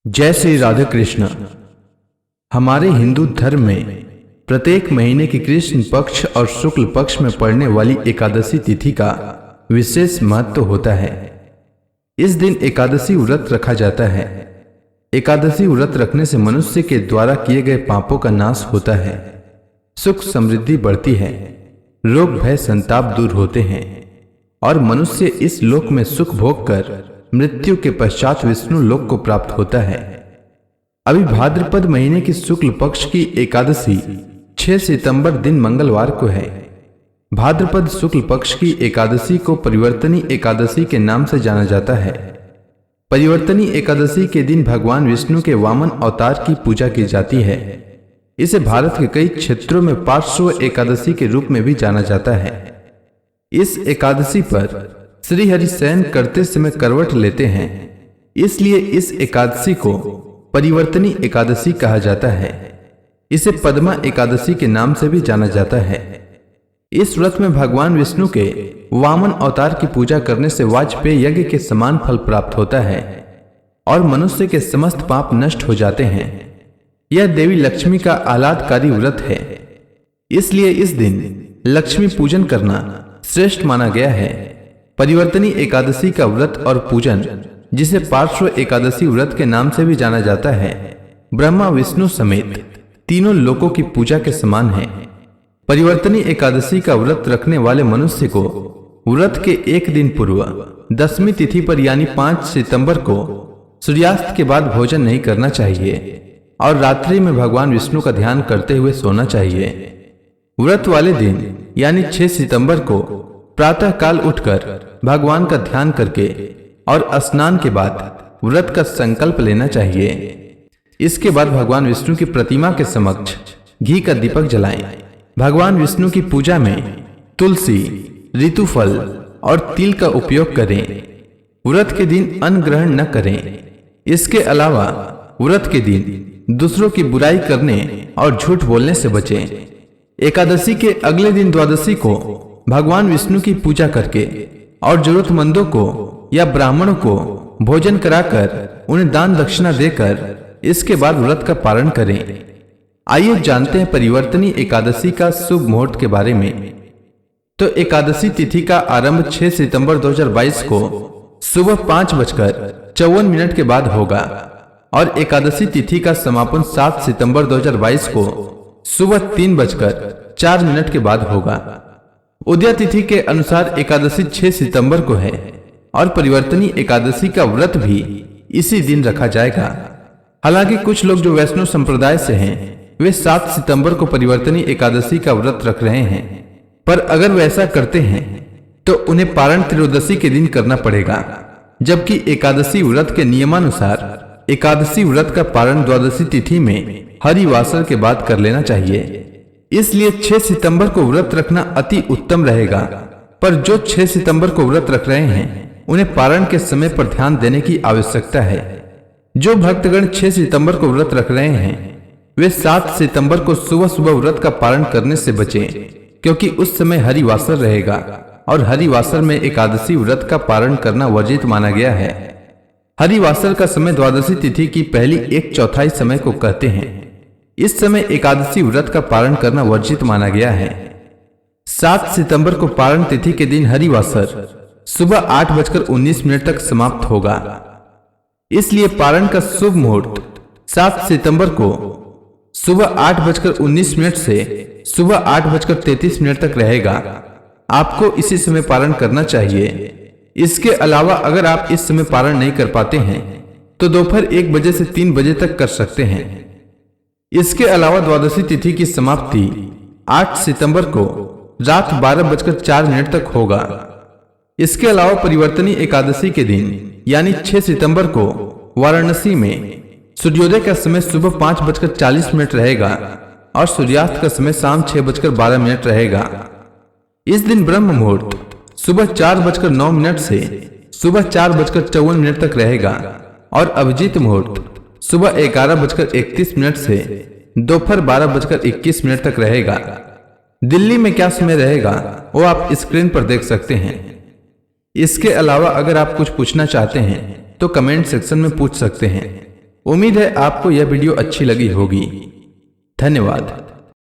जय श्री राधे कृष्ण। हमारे हिंदू धर्म में प्रत्येक महीने की कृष्ण पक्ष और शुक्ल पक्ष में पड़ने वाली एकादशी तिथि का विशेष महत्व होता है। इस दिन एकादशी व्रत रखा जाता है। एकादशी व्रत रखने से मनुष्य के द्वारा किए गए पापों का नाश होता है, सुख समृद्धि बढ़ती है, रोग भय संताप दूर होते हैं और मनुष्य इस लोक में सुख भोग कर मृत्यु के पश्चात विष्णु लोक को प्राप्त होता है। अभी भाद्रपद महीने की शुक्ल पक्ष की एकादशी 6 सितंबर दिन मंगलवार को है। भाद्रपद शुक्ल पक्ष की एकादशी को परिवर्तनी एकादशी के नाम से जाना जाता है। परिवर्तनी एकादशी के दिन भगवान विष्णु के वामन अवतार की पूजा की जाती है। इसे भारत के कई क्षेत्रों में पार्श्व एकादशी के रूप में भी जाना जाता है। इस एकादशी पर श्री हरि शयन करते समय करवट लेते हैं, इसलिए इस एकादशी को परिवर्तनी एकादशी कहा जाता है। इसे पद्मा एकादशी के नाम से भी जाना जाता है। इस व्रत में भगवान विष्णु के वामन अवतार की पूजा करने से वाजपेय यज्ञ के समान फल प्राप्त होता है और मनुष्य के समस्त पाप नष्ट हो जाते हैं। यह देवी लक्ष्मी का आह्लादकारी व्रत है, इसलिए इस दिन लक्ष्मी पूजन करना श्रेष्ठ माना गया है। परिवर्तनी एकादशी का व्रत और पूजन, जिसे पार्श्व एकादशी व्रत के नाम से भी जाना जाता है, ब्रह्मा विष्णु समेत तीनों लोकों की पूजा के समान है। परिवर्तनी एकादशी का व्रत रखने वाले मनुष्य को व्रत के एक दिन पूर्व 10वीं तिथि पर यानी 5 सितंबर को सूर्यास्त के बाद भोजन नहीं करना चाहिए और रात्रि में भगवान विष्णु का ध्यान करते हुए सोना चाहिए। व्रत वाले दिन यानी 6 सितंबर को प्रातः काल उठकर भगवान का ध्यान करके और स्नान के बाद व्रत का संकल्प लेना चाहिए। इसके बाद भगवान विष्णु की प्रतिमा के समक्ष घी का दीपक जलाएं। भगवान विष्णु की पूजा में तुलसी, ऋतुफल और तिल का उपयोग करें। व्रत के दिन अन्न ग्रहण न करें। इसके अलावा व्रत के दिन दूसरों की बुराई करने और झूठ बोलने से बचें। एकादशी के अगले दिन द्वादशी को भगवान विष्णु की पूजा करके और जरूरतमंदों को या ब्राह्मणों को भोजन कराकर उन्हें दान दक्षिणा देकर इसके बाद व्रत का पारण करें। आइए जानते हैं परिवर्तनी एकादशी का शुभ मुहूर्त के बारे में। तो एकादशी तिथि का आरंभ 6 सितंबर 2022 को सुबह 5:54 के बाद होगा और एकादशी तिथि का समापन 7 सितंबर 2022 को सुबह 3:04 के बाद होगा। उदया तिथि के अनुसार एकादशी 6 सितंबर को है और परिवर्तनी एकादशी का व्रत भी इसी दिन रखा जाएगा। हालांकि कुछ लोग जो वैष्णव संप्रदाय से हैं वे 7 सितंबर को परिवर्तनी एकादशी का व्रत रख रहे हैं, पर अगर वैसा करते हैं तो उन्हें पारण त्रयोदशी के दिन करना पड़ेगा, जबकि एकादशी व्रत के नियमानुसार एकादशी व्रत का पारण द्वादशी तिथि में हरिवासर के बाद कर लेना चाहिए। इसलिए 6 सितंबर को व्रत रखना अति उत्तम रहेगा, पर जो 6 सितंबर को व्रत रख रहे हैं उन्हें पारण के समय पर ध्यान देने की आवश्यकता है। जो भक्तगण 6 सितंबर को व्रत रख रहे हैं वे 7 सितंबर को सुबह सुबह व्रत का पारण करने से बचें, क्योंकि उस समय हरिवासर रहेगा और हरिवासर में एकादशी व्रत का पारण करना वर्जित माना गया है। हरिवासर का समय द्वादशी तिथि की पहली 1/4 समय को कहते हैं। इस समय एकादशी व्रत का पारण करना वर्जित माना गया है। 7 सितंबर को पारण तिथि के दिन हरिवासर सुबह 8:19 तक समाप्त होगा। इसलिए पारण का शुभ मुहूर्त 7 सितंबर को सुबह 8:19 से सुबह 8:33 तक रहेगा। आपको इसी समय पारण करना चाहिए। इसके अलावा अगर आप इस समय पारण नहीं कर पाते हैं तो दोपहर 1 बजे से 3 बजे तक कर सकते हैं। इसके अलावा द्वादशी तिथि की समाप्ति 8 सितंबर को रात 12:04 तक होगा। इसके अलावा परिवर्तनी एकादशी के दिन यानी 6 सितंबर को वाराणसी में सूर्योदय का समय सुबह 5:40 रहेगा और सूर्यास्त का समय शाम 6:12 रहेगा। इस दिन ब्रह्म मुहूर्त सुबह 4:09 से सुबह 4:54 तक रहेगा और अभिजीत मुहूर्त सुबह 11:31 से दोपहर 12:21 तक रहेगा। दिल्ली में क्या समय रहेगा वो आप स्क्रीन पर देख सकते हैं। इसके अलावा अगर आप कुछ पूछना चाहते हैं तो कमेंट सेक्शन में पूछ सकते हैं। उम्मीद है आपको यह वीडियो अच्छी लगी होगी। धन्यवाद।